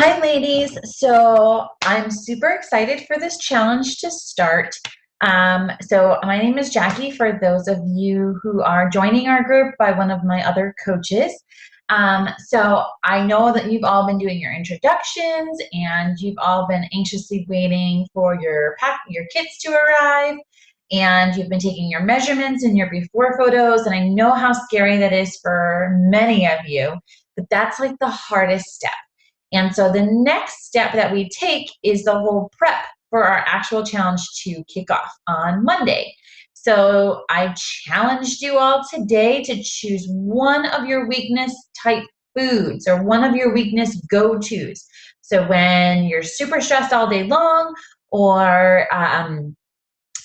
Hi, ladies. So I'm super excited for this challenge to start. So my name is Jackie, for those of you who are joining our group by one of my other coaches. So I know that you've all been doing your introductions and you've all been anxiously waiting for your kits to arrive, and you've been taking your measurements and your before photos, and I know how scary that is for many of you, but that's like the hardest step. And so the next step that we take is the whole prep for our actual challenge to kick off on Monday. So I challenged you all today to choose one of your weakness type foods or one of your weakness go-tos. So when you're super stressed all day long, or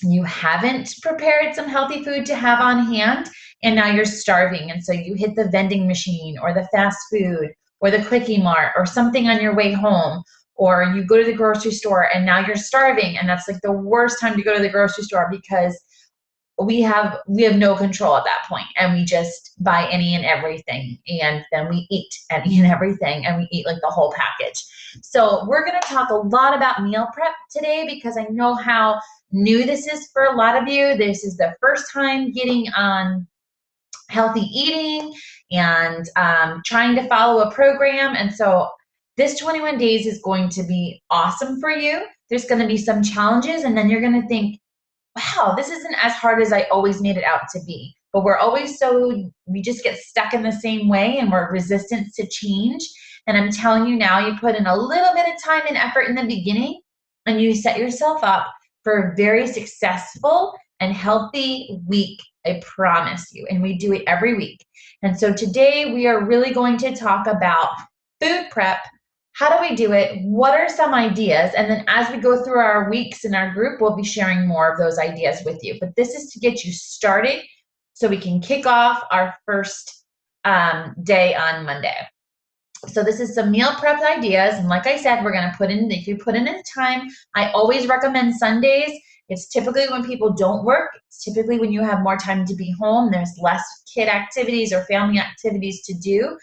you haven't prepared some healthy food to have on hand, and now you're starving, and so you hit the vending machine or the fast food or the quickie mart or something on your way home, or you go to the grocery store and now you're starving, and that's like the worst time to go to the grocery store because we have no control at that point, and we just buy any and everything, and then we eat any and everything, and we eat like the whole package. So we're going to talk a lot about meal prep today because I know how new this is for a lot of you. This is the first time getting on healthy eating and trying to follow a program, and so this 21 days is going to be awesome for you. There's going to be some challenges, and then you're going to think, wow, this isn't as hard as I always made it out to be. But we just get stuck in the same way, and we're resistant to change. And I'm telling you now, you put in a little bit of time and effort in the beginning, and you set yourself up for a very successful and healthy week. I promise you. And we do it every week. And so today we are really going to talk about food prep. How do we do it? What are some ideas? And then as we go through our weeks in our group, we'll be sharing more of those ideas with you. But this is to get you started so we can kick off our first day on Monday. So this is some meal prep ideas. And like I said, we're going to if you put in the time, I always recommend Sundays. It's typically when people don't work. It's typically when you have more time to be home. There's less kid activities or family activities to do.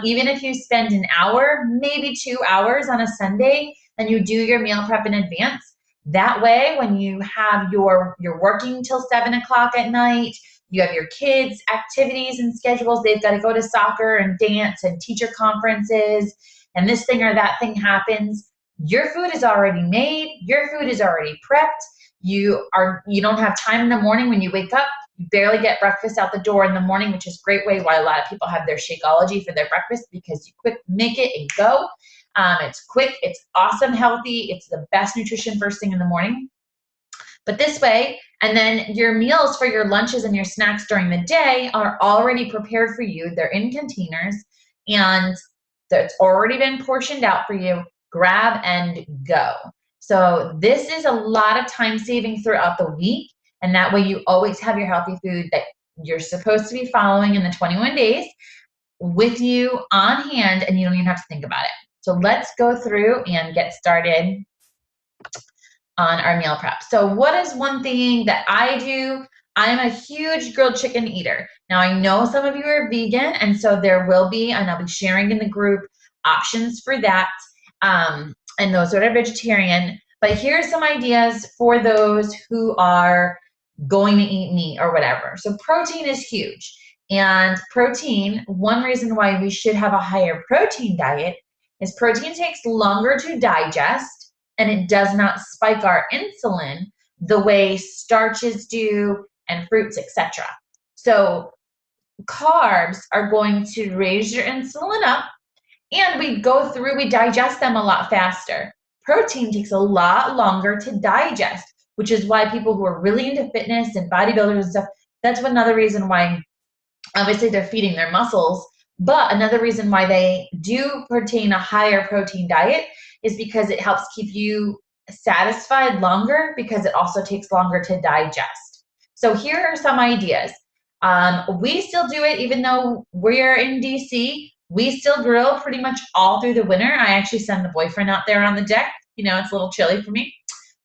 Even if you spend an hour, maybe 2 hours on a Sunday, and you do your meal prep in advance, that way when you have you're working till 7 o'clock at night, you have your kids' activities and schedules, they've got to go to soccer and dance and teacher conferences, and this thing or that thing happens, your food is already made, your food is already prepped. You don't have time in the morning when you wake up. You barely get breakfast out the door in the morning, which is a great way why a lot of people have their Shakeology for their breakfast, because you quick make it and go. It's quick, it's awesome, healthy, it's the best nutrition first thing in the morning. But this way, and then your meals for your lunches and your snacks during the day are already prepared for you. They're in containers, and it's already been portioned out for you. Grab and go. So this is a lot of time saving throughout the week, and that way you always have your healthy food that you're supposed to be following in the 21 days with you on hand, and you don't even have to think about it. So let's go through and get started on our meal prep. So what is one thing that I do? I'm a huge grilled chicken eater. Now I know some of you are vegan, and so there will be, and I'll be sharing in the group, options for that, and those that are vegetarian. But here are some ideas for those who are going to eat meat or whatever. So protein is huge. And protein, one reason why we should have a higher protein diet is protein takes longer to digest, and it does not spike our insulin the way starches do and fruits, etc. So carbs are going to raise your insulin up, and we digest them a lot faster. Protein takes a lot longer to digest, which is why people who are really into fitness and bodybuilders and stuff, that's another reason why, obviously they're feeding their muscles, but another reason why they do retain a higher protein diet is because it helps keep you satisfied longer, because it also takes longer to digest. So here are some ideas. We still do it even though we're in DC. We still grill pretty much all through the winter. I actually send the boyfriend out there on the deck. It's a little chilly for me,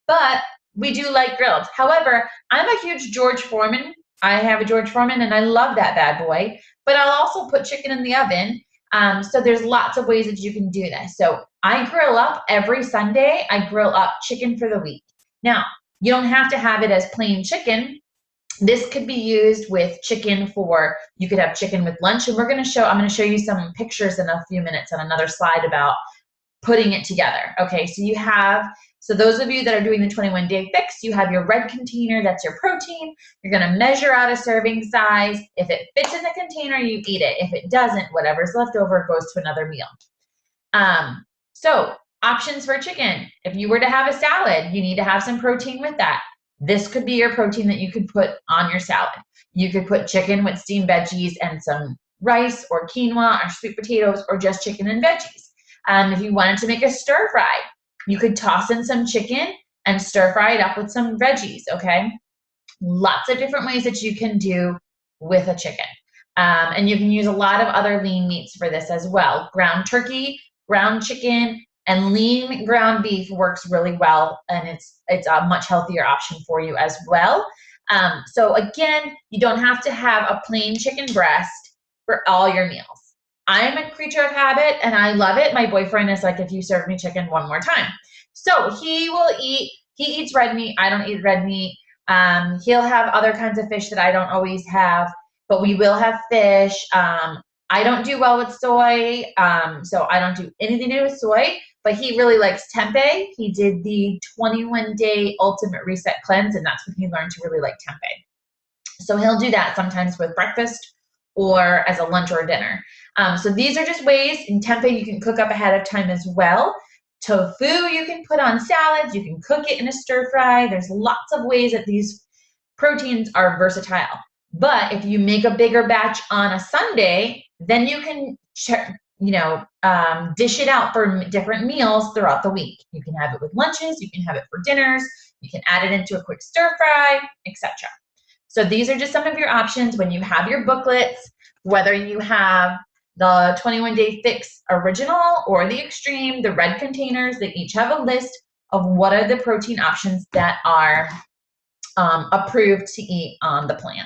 but we do like grilled. However, I'm a huge George Foreman. I have a George Foreman, and I love that bad boy, but I'll also put chicken in the oven. So there's lots of ways that you can do this. So I grill up every Sunday. I grill up chicken for the week. Now, you don't have to have it as plain chicken. This could be used with chicken for, you could have chicken with lunch. And I'm going to show you some pictures in a few minutes on another slide about putting it together. Okay, so those of you that are doing the 21-day fix, you have your red container, that's your protein. You're gonna measure out a serving size. If it fits in the container, you eat it. If it doesn't, whatever's left over goes to another meal. So options for chicken. If you were to have a salad, you need to have some protein with that. This could be your protein that you could put on your salad. You could put chicken with steamed veggies and some rice or quinoa or sweet potatoes, or just chicken and veggies. If you wanted to make a stir fry, you could toss in some chicken and stir fry it up with some veggies, okay? Lots of different ways that you can do with a chicken. And you can use a lot of other lean meats for this as well. Ground turkey, ground chicken, and lean ground beef works really well, and it's a much healthier option for you as well. So again, you don't have to have a plain chicken breast for all your meals. I am a creature of habit and I love it. My boyfriend is like, if you serve me chicken one more time. So he eats red meat. I don't eat red meat. He'll have other kinds of fish that I don't always have, but we will have fish. I don't do well with soy, so I don't do anything to do with soy, but he really likes tempeh. He did the 21-day ultimate reset cleanse, and that's when he learned to really like tempeh. So he'll do that sometimes with breakfast or as a lunch or dinner. So these are just ways. In tempeh, you can cook up ahead of time as well. Tofu, you can put on salads. You can cook it in a stir fry. There's lots of ways that these proteins are versatile. But if you make a bigger batch on a Sunday, then you can dish it out for different meals throughout the week. You can have it with lunches. You can have it for dinners. You can add it into a quick stir fry, etc. So these are just some of your options when you have your booklets, whether you have the 21-day fix original or the extreme, the red containers, they each have a list of what are the protein options that are approved to eat on the plan.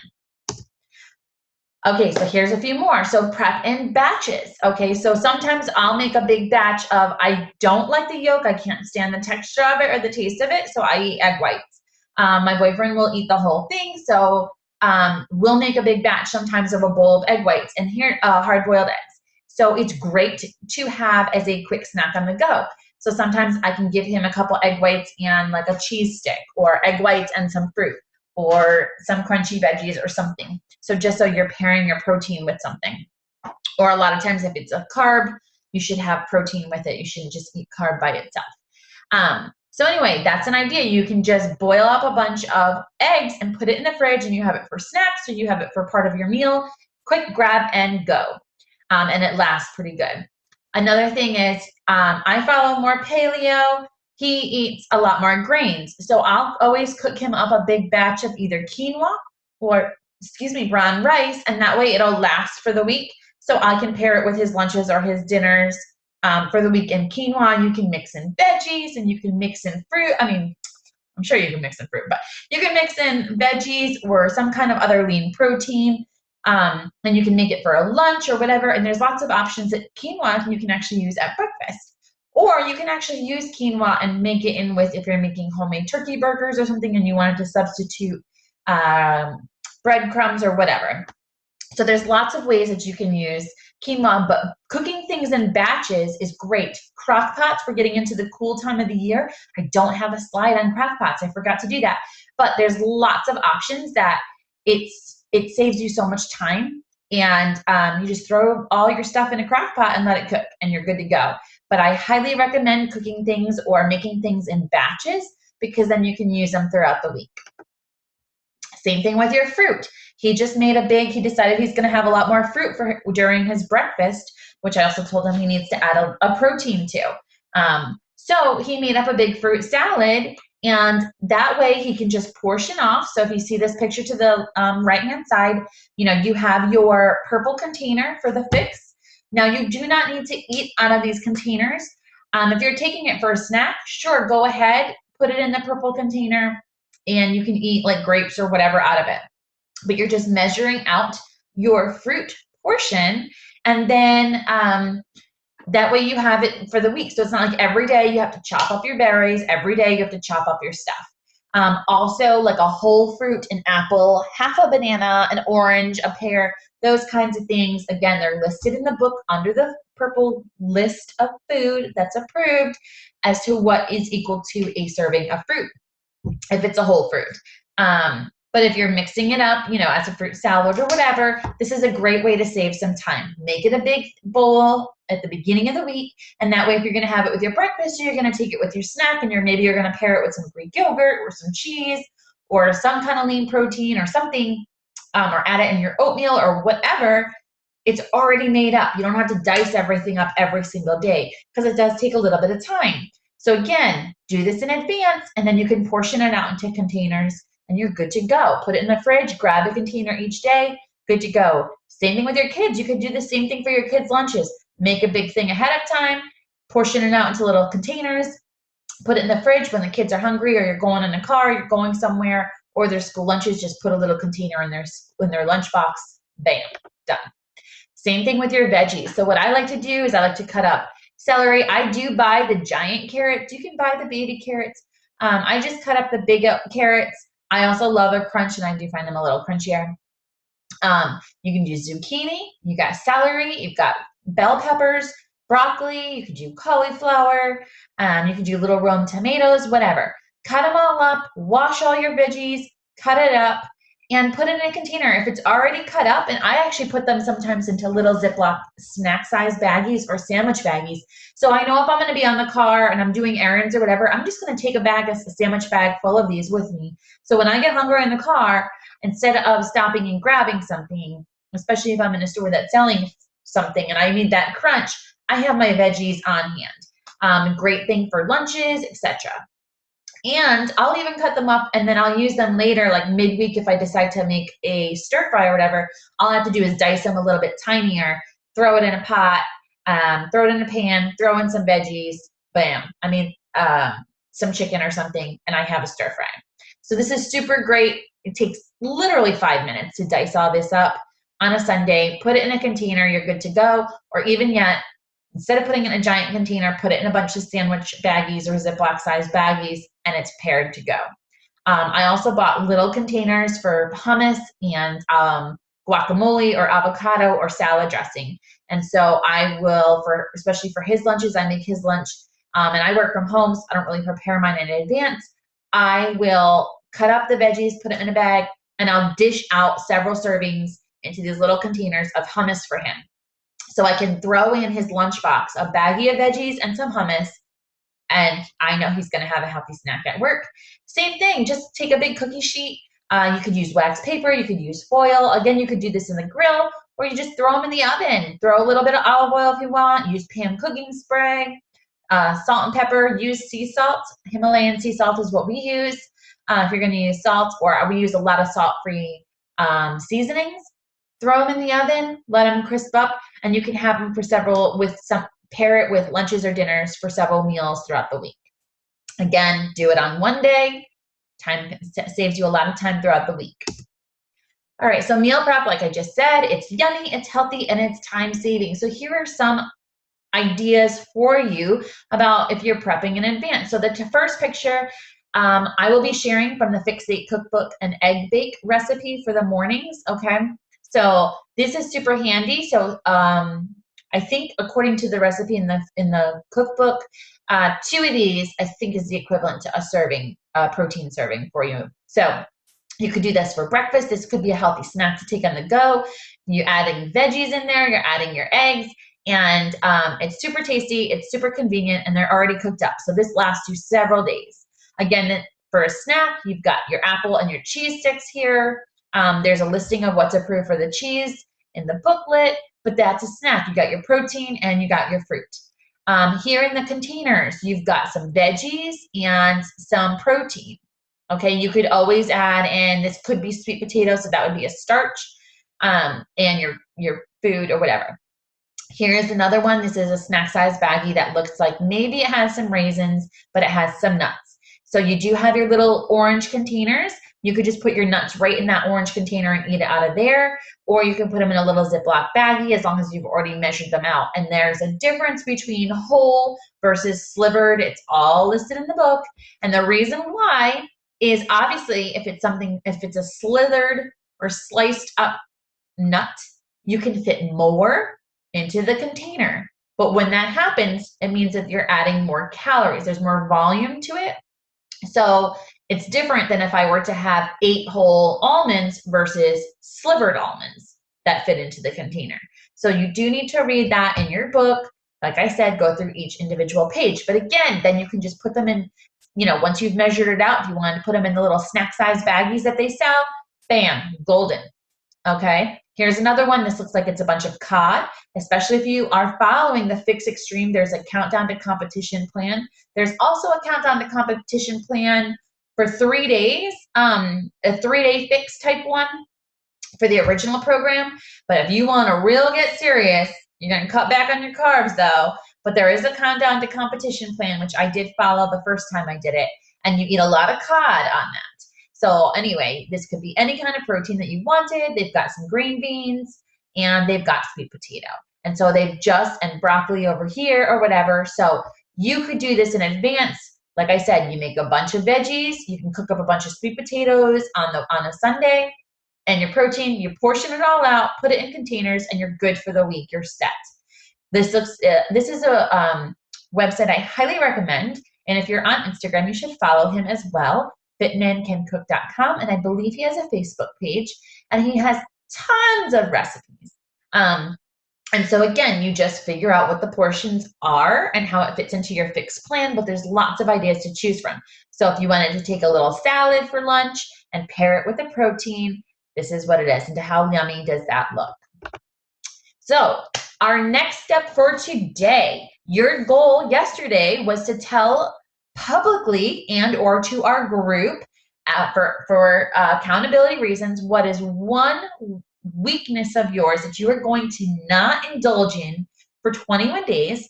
Okay, so here's a few more. So prep in batches. Okay, so sometimes I'll make a big batch of, I don't like the yolk, I can't stand the texture of it or the taste of it, so I eat egg whites. My boyfriend will eat the whole thing, so we'll make a big batch sometimes of a bowl of egg whites and here hard-boiled eggs. So it's great to have as a quick snack on the go. So sometimes I can give him a couple egg whites and like a cheese stick, or egg whites and some fruit, or some crunchy veggies or something. So just so you're pairing your protein with something. Or a lot of times if it's a carb, you should have protein with it. You shouldn't just eat carb by itself. So anyway, that's an idea. You can just boil up a bunch of eggs and put it in the fridge, and you have it for snacks or you have it for part of your meal. Quick grab and go. And it lasts pretty good. Another thing is I follow more paleo. He eats a lot more grains. So I'll always cook him up a big batch of either quinoa or, brown rice, and that way it'll last for the week. So I can pair it with his lunches or his dinners for the week. And quinoa, you can mix in veggies and you can mix in fruit. I mean, I'm sure you can mix in fruit, but you can mix in veggies or some kind of other lean protein. And you can make it for a lunch or whatever. And there's lots of options that quinoa you can actually use at breakfast. Or you can actually use quinoa and make it in with, if you're making homemade turkey burgers or something and you wanted to substitute breadcrumbs or whatever. So there's lots of ways that you can use quinoa, but cooking things in batches is great. Crock pots, we're getting into the cool time of the year. I don't have a slide on crock pots. I forgot to do that. But there's lots of options that it saves you so much time. And you just throw all your stuff in a crock pot and let it cook and you're good to go. But I highly recommend cooking things or making things in batches, because then you can use them throughout the week. Same thing with your fruit. He decided he's gonna have a lot more fruit during his breakfast, which I also told him he needs to add a protein to. So he made up a big fruit salad, and that way he can just portion off. So if you see this picture to the right-hand side, you have your purple container for the fix. Now you do not need to eat out of these containers. If you're taking it for a snack, sure, go ahead, put it in the purple container, and you can eat like grapes or whatever out of it. But you're just measuring out your fruit portion, And then that way you have it for the week. So it's not like every day you have to chop up your berries. Every day you have to chop up your stuff. Also, like a whole fruit, an apple, half a banana, an orange, a pear, those kinds of things. Again, they're listed in the book under the purple list of food that's approved as to what is equal to a serving of fruit, if it's a whole fruit. But if you're mixing it up, you know, as a fruit salad or whatever, this is a great way to save some time. Make it a big bowl at the beginning of the week, and that way if you're going to have it with your breakfast, or you're going to take it with your snack, and maybe you're going to pair it with some Greek yogurt or some cheese or some kind of lean protein or something, or add it in your oatmeal or whatever, it's already made up. You don't have to dice everything up every single day because it does take a little bit of time. So again, do this in advance, and then you can portion it out into containers, and you're good to go. Put it in the fridge, grab a container each day, good to go. Same thing with your kids. You could do the same thing for your kids' lunches. Make a big thing ahead of time, portion it out into little containers, put it in the fridge when the kids are hungry, or you're going in a car, you're going somewhere, or their school lunches, just put a little container in their lunchbox, bam, done. Same thing with your veggies. So what I like to do is I like to cut up celery. I do buy the giant carrots. You can buy the baby carrots. I just cut up the big carrots. I also love a crunch, and I do find them a little crunchier. You can do zucchini. You got celery. You've got bell peppers, broccoli. You could do cauliflower. You can do little Rome tomatoes, whatever. Cut them all up. Wash all your veggies. Cut it up. And put it in a container. If it's already cut up, and I actually put them sometimes into little Ziploc snack size baggies or sandwich baggies. So I know if I'm going to be on the car and I'm doing errands or whatever, I'm just going to take a sandwich bag full of these with me. So when I get hungry in the car, instead of stopping and grabbing something, especially if I'm in a store that's selling something and I need that crunch, I have my veggies on hand. Great thing for lunches, etc. And I'll even cut them up, and then I'll use them later, like midweek, if I decide to make a stir fry or whatever. All I have to do is dice them a little bit tinier, throw it in a pot, throw it in a pan, throw in some veggies, bam. Some chicken or something, and I have a stir fry. So this is super great. It takes literally 5 minutes to dice all this up on a Sunday. Put it in a container, you're good to go. Or even yet, instead of putting it in a giant container, put it in a bunch of sandwich baggies or Ziploc size baggies, and it's paired to go. I also bought little containers for hummus and guacamole or avocado or salad dressing. And so I will, especially for his lunches, I make his lunch, and I work from home, so I don't really prepare mine in advance. I will cut up the veggies, put it in a bag, and I'll dish out several servings into these little containers of hummus for him. So I can throw in his lunchbox a baggie of veggies and some hummus, and I know he's going to have a healthy snack at work. Same thing, just take a big cookie sheet. You could use wax paper, you could use foil. Again, you could do this in the grill, or you just throw them in the oven. Throw a little bit of olive oil if you want. Use Pam cooking spray, salt and pepper. Use sea salt. Himalayan sea salt is what we use. If you're going to use salt, or we use a lot of salt-free seasonings. Throw them in the oven, let them crisp up, and you can have them pair it with lunches or dinners for several meals throughout the week. Again, do it on one day. Time saves you a lot of time throughout the week. All right, so meal prep, like I just said, it's yummy, it's healthy, and it's time saving. So here are some ideas for you about if you're prepping in advance. So the first picture, I will be sharing from the Fix 8 cookbook an egg bake recipe for the mornings, okay? So this is super handy. So I think according to the recipe in the cookbook, 2 of these I think is the equivalent to a serving, protein serving for you. So you could do this for breakfast. This could be a healthy snack to take on the go. You're adding veggies in there. You're adding your eggs, and it's super tasty. It's super convenient, and they're already cooked up. So this lasts you several days. Again, for a snack, you've got your apple and your cheese sticks here. There's a listing of what's approved for the cheese in the booklet, but that's a snack. You got your protein and you got your fruit. Here in the containers, you've got some veggies and some protein. Okay, you could always add in, this could be sweet potatoes, so that would be a starch, and your food or whatever. Here's another one. This is a snack size baggie that looks like maybe it has some raisins, but it has some nuts. So you do have your little orange containers. You could just put your nuts right in that orange container and eat it out of there, or you can put them in a little Ziploc baggie as long as you've already measured them out. And there's a difference between whole versus slivered. It's all listed in the book. And the reason why is obviously if it's a slithered or sliced up nut, you can fit more into the container. But when that happens, it means that you're adding more calories. There's more volume to it. So it's different than if I were to have 8 whole almonds versus slivered almonds that fit into the container. So you do need to read that in your book. Like I said, go through each individual page. But again, then you can just put them in, once you've measured it out, if you wanted to put them in the little snack size baggies that they sell, bam, golden. Okay, here's another one. This looks like it's a bunch of cod, especially if you are following the Fix Extreme. There's a countdown to competition plan. There's also a countdown to competition plan for 3 days, a 3-day fix type one for the original program. But if you want to real get serious, you're going to cut back on your carbs though. But there is a countdown to competition plan, which I did follow the first time I did it. And you eat a lot of cod on that. So anyway, this could be any kind of protein that you wanted. They've got some green beans and they've got sweet potato. And so and broccoli over here or whatever. So you could do this in advance. Like I said, you make a bunch of veggies. You can cook up a bunch of sweet potatoes on a Sunday, and your protein, you portion it all out, put it in containers, and you're good for the week. You're set. This is a website I highly recommend. And if you're on Instagram, you should follow him as well. fitmancancook.com, and I believe he has a Facebook page, and he has tons of recipes. And so again, you just figure out what the portions are and how it fits into your fixed plan, but there's lots of ideas to choose from. So if you wanted to take a little salad for lunch and pair it with a protein, this is what it is. And how yummy does that look? So our next step for today, your goal yesterday was to tell publicly and or to our group for accountability reasons, what is one weakness of yours that you are going to not indulge in for 21 days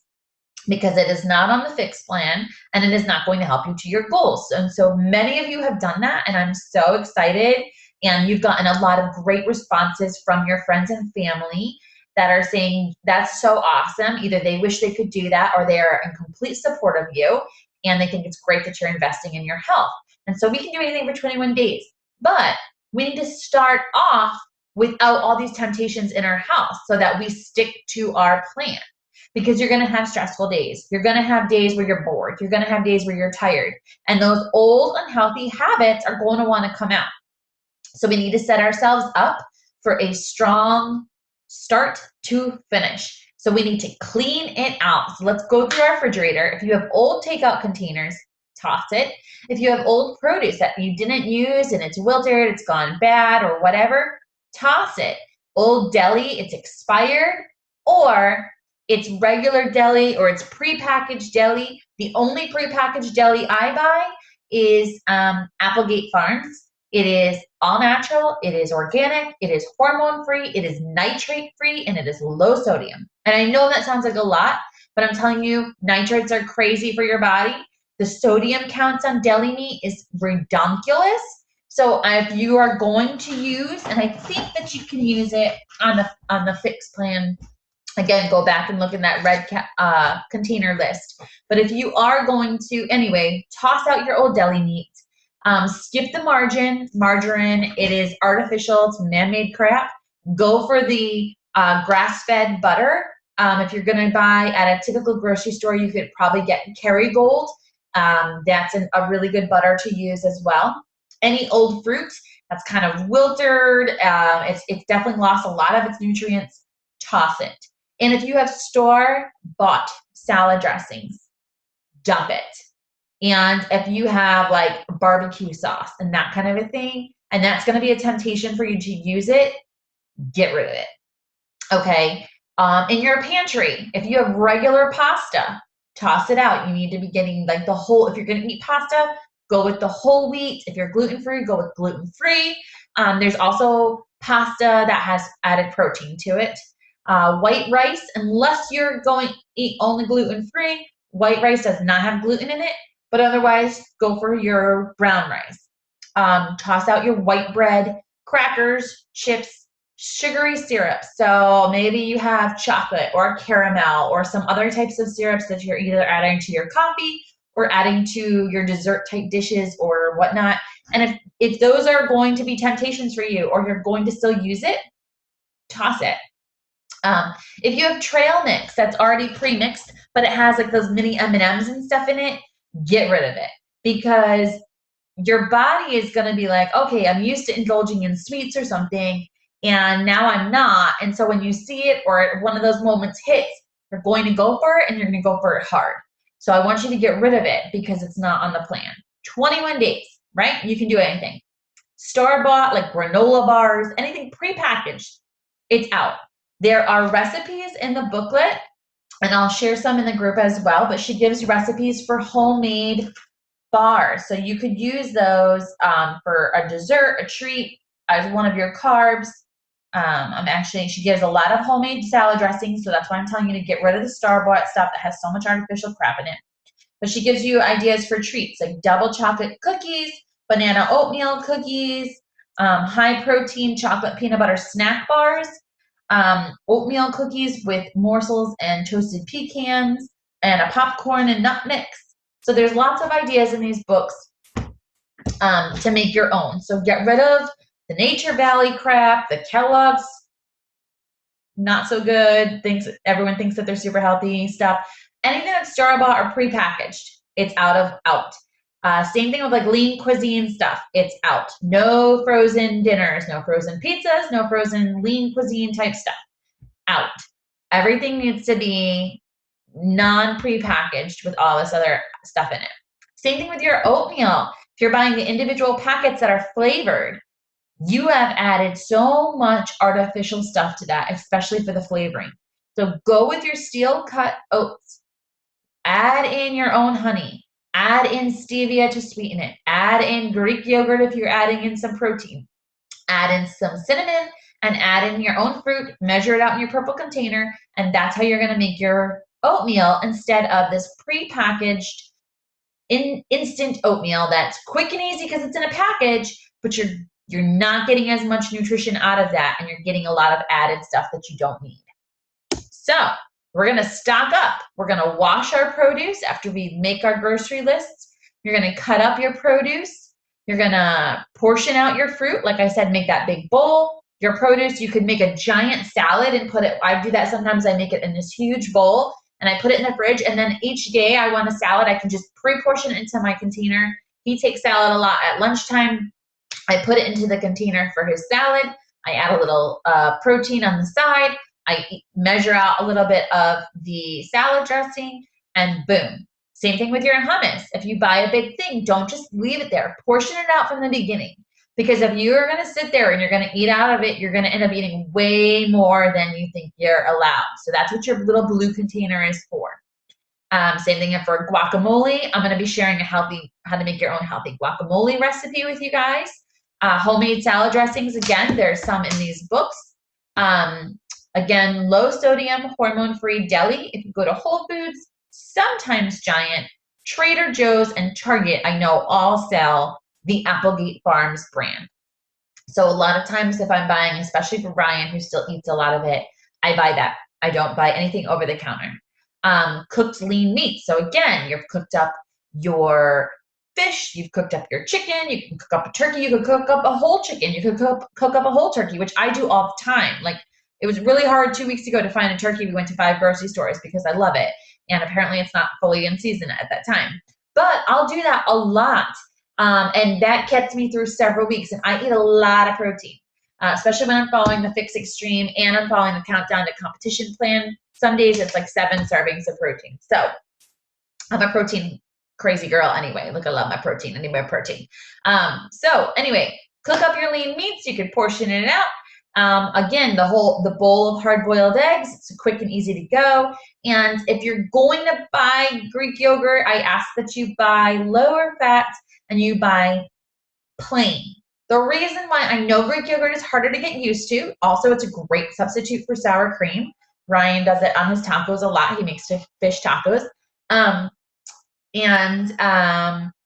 because it is not on the fixed plan and it is not going to help you to your goals. And so many of you have done that, and I'm so excited. And you've gotten a lot of great responses from your friends and family that are saying that's so awesome. Either they wish they could do that or they are in complete support of you and they think it's great that you're investing in your health. And so we can do anything for 21 days, but we need to start off without all these temptations in our house so that we stick to our plan, because you're going to have stressful days. You're going to have days where you're bored. You're going to have days where you're tired, and those old unhealthy habits are going to want to come out. So we need to set ourselves up for a strong start to finish. So we need to clean it out. So let's go through our refrigerator. If you have old takeout containers, toss it. If you have old produce that you didn't use and it's wilted, it's gone bad or whatever, toss it. Old deli, it's expired, or it's regular deli, or it's prepackaged deli. The only prepackaged deli I buy is Applegate Farms. It is all natural, it is organic, it is hormone-free, it is nitrate-free, and it is low sodium. And I know that sounds like a lot, but I'm telling you, nitrates are crazy for your body. The sodium counts on deli meat is redonkulous. So if you are going to use, and I think that you can use it on the fixed plan, again, go back and look in that red container list. But if you are going to, anyway, toss out your old deli meat. Skip the margarine. It is artificial. It's man-made crap. Go for the grass-fed butter. If you're going to buy at a typical grocery store, you could probably get Kerrygold. That's a really good butter to use as well. Any old fruit that's kind of wilted, it's definitely lost a lot of its nutrients, toss it. And if you have store-bought salad dressings, dump it. And if you have like barbecue sauce and that kind of a thing, and that's going to be a temptation for you to use it, get rid of it. Okay. In your pantry, if you have regular pasta, toss it out. You need to be getting like if you're going to eat pasta, go with the whole wheat. If you're gluten-free, go with gluten-free. There's also pasta that has added protein to it. White rice, unless you're going to eat only gluten-free, white rice does not have gluten in it. But otherwise, go for your brown rice. Toss out your white bread, crackers, chips, sugary syrup. So maybe you have chocolate or caramel or some other types of syrups that you're either adding to your coffee or adding to your dessert type dishes or whatnot. And if those are going to be temptations for you or you're going to still use it, toss it. If you have trail mix that's already pre-mixed, but it has like those mini M&Ms and stuff in it, get rid of it, because your body is going to be like, okay, I'm used to indulging in sweets or something, and now I'm not. And so when you see it or one of those moments hits, you're going to go for it and you're going to go for it hard. So I want you to get rid of it because it's not on the plan. 21 days, right? You can do anything. Store-bought, like granola bars, anything prepackaged, it's out. There are recipes in the booklet, and I'll share some in the group as well, but she gives recipes for homemade bars. So you could use those for a dessert, a treat, as one of your carbs. She gives a lot of homemade salad dressings, so that's why I'm telling you to get rid of the store-bought stuff that has so much artificial crap in it. But she gives you ideas for treats like double chocolate cookies, banana oatmeal cookies, high protein chocolate peanut butter snack bars, oatmeal cookies with morsels and toasted pecans, and a popcorn and nut mix. So there's lots of ideas in these books to make your own. So get rid of the Nature Valley crap, the Kellogg's not so good, everyone thinks that they're super healthy stuff. Anything that's store-bought or prepackaged, it's out. Same thing with like lean cuisine stuff, it's out. No frozen dinners, no frozen pizzas, no frozen lean cuisine type stuff, out. Everything needs to be non-prepackaged with all this other stuff in it. Same thing with your oatmeal. If you're buying the individual packets that are flavored, you have added so much artificial stuff to that, especially for the flavoring. So go with your steel cut oats. Add in your own honey. Add in stevia to sweeten it. Add in Greek yogurt if you're adding in some protein. Add in some cinnamon and add in your own fruit. Measure it out in your purple container, and that's how you're going to make your oatmeal instead of this prepackaged instant oatmeal that's quick and easy because it's in a package, but you're not getting as much nutrition out of that, and you're getting a lot of added stuff that you don't need. So we're going to stock up. We're going to wash our produce after we make our grocery lists. You're going to cut up your produce. You're going to portion out your fruit. Like I said, make that big bowl. Your produce, you could make a giant salad and put it, I do that sometimes, I make it in this huge bowl and I put it in the fridge, and then each day I want a salad, I can just pre-portion it into my container. He takes salad a lot at lunchtime. I put it into the container for his salad. I add a little protein on the side. I measure out a little bit of the salad dressing, and boom. Same thing with your hummus. If you buy a big thing, don't just leave it there. Portion it out from the beginning. Because if you're going to sit there and you're going to eat out of it, you're going to end up eating way more than you think you're allowed. So that's what your little blue container is for. Same thing for guacamole. I'm going to be sharing how to make your own healthy guacamole recipe with you guys. Homemade salad dressings, again, there's some in these books. Again, low sodium, hormone-free deli. If you go to Whole Foods, sometimes Giant, Trader Joe's, and Target, I know all sell the Applegate Farms brand. So a lot of times if I'm buying, especially for Ryan, who still eats a lot of it, I buy that. I don't buy anything over the counter. Cooked lean meat. So again, you've cooked up your fish, you've cooked up your chicken, you can cook up a turkey, you could cook up a whole chicken, you could cook up a whole turkey, which I do all the time. Like, it was really hard 2 weeks ago to find a turkey. We went to 5 grocery stores because I love it. And apparently it's not fully in season at that time. But I'll do that a lot. And that gets me through several weeks. And I eat a lot of protein, especially when I'm following the Fix Extreme and I'm following the Countdown to Competition plan. Some days it's like 7 servings of protein. So I'm a protein crazy girl anyway. Look, I love my protein. I need my protein. So anyway, cook up your lean meats. You can portion it out. Again, the bowl of hard-boiled eggs, it's quick and easy to go. And if you're going to buy Greek yogurt, I ask that you buy lower fat and you buy plain. The reason why I know Greek yogurt is harder to get used to, also it's a great substitute for sour cream. Ryan does it on his tacos a lot. He makes fish tacos.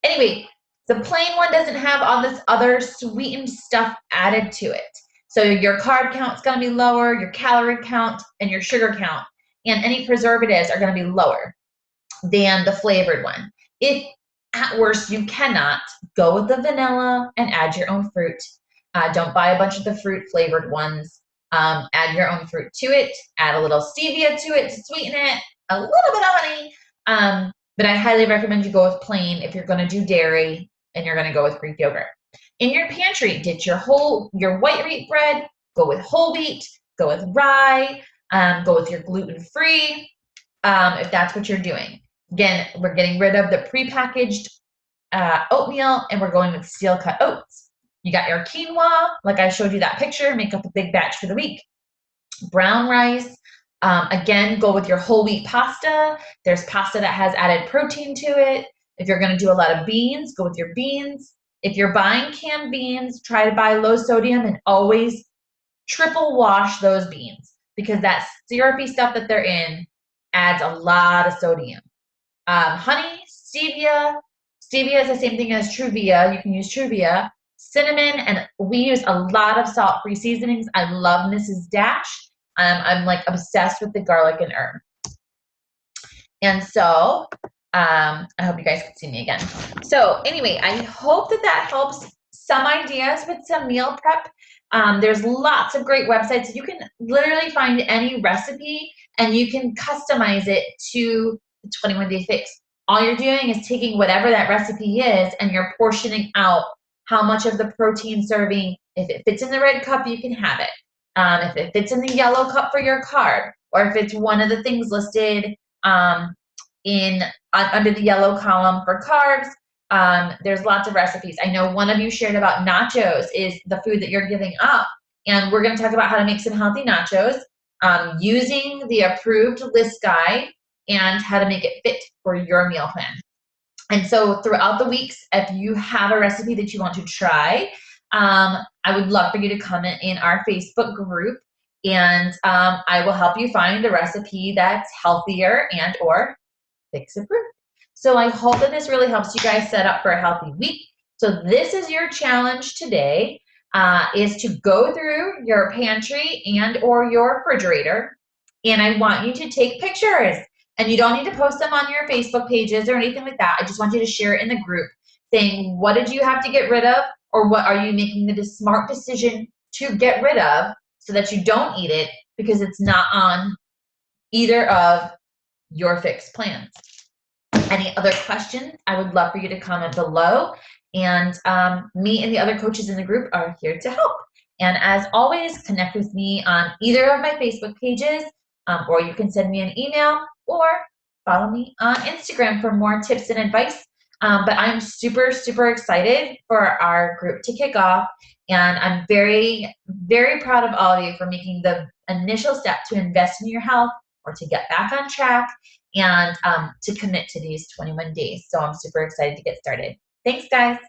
Anyway, The plain one doesn't have all this other sweetened stuff added to it. So your carb count is going to be lower, your calorie count, and your sugar count, and any preservatives are going to be lower than the flavored one. If at worst you cannot, go with the vanilla and add your own fruit. Don't buy a bunch of the fruit flavored ones. Add your own fruit to it. Add a little stevia to it to sweeten it. A little bit of honey. But I highly recommend you go with plain if you're going to do dairy and you're going to go with Greek yogurt. In your pantry, ditch your white wheat bread. Go with whole wheat. Go with rye. Go with your gluten-free. If that's what you're doing. Again, we're getting rid of the prepackaged oatmeal, and we're going with steel-cut oats. You got your quinoa, like I showed you that picture, make up a big batch for the week. Brown rice, again, go with your whole wheat pasta. There's pasta that has added protein to it. If you're going to do a lot of beans, go with your beans. If you're buying canned beans, try to buy low sodium and always triple wash those beans because that syrupy stuff that they're in adds a lot of sodium. Honey, stevia. Stevia is the same thing as Truvia. You can use Truvia. Cinnamon, and we use a lot of salt-free seasonings. I love Mrs. Dash. I'm like obsessed with the garlic and herb. And so I hope you guys can see me again. So anyway, I hope that helps. Some ideas with some meal prep. There's lots of great websites. You can literally find any recipe and you can customize it to the 21-day fix. All you're doing is taking whatever that recipe is and you're portioning out how much of the protein serving. If it fits in the red cup, you can have it. If it fits in the yellow cup for your carb, or if it's one of the things listed under the yellow column for carbs, there's lots of recipes. I know one of you shared about nachos is the food that you're giving up, and we're going to talk about how to make some healthy nachos using the approved list guide and how to make it fit for your meal plan. And so throughout the weeks, if you have a recipe that you want to try, I would love for you to comment in our Facebook group, and I will help you find a recipe that's healthier and or fix approved. So I hope that this really helps you guys set up for a healthy week. So this is your challenge today, is to go through your pantry and or your refrigerator, and I want you to take pictures. And you don't need to post them on your Facebook pages or anything like that. I just want you to share it in the group saying, what did you have to get rid of? Or what are you making the smart decision to get rid of so that you don't eat it because it's not on either of your fixed plans. Any other questions? I would love for you to comment below. And me and the other coaches in the group are here to help. And as always, connect with me on either of my Facebook pages, or you can send me an email or follow me on Instagram for more tips and advice. But I'm super, super excited for our group to kick off. And I'm very, very proud of all of you for making the initial step to invest in your health or to get back on track and to commit to these 21 days. So I'm super excited to get started. Thanks, guys.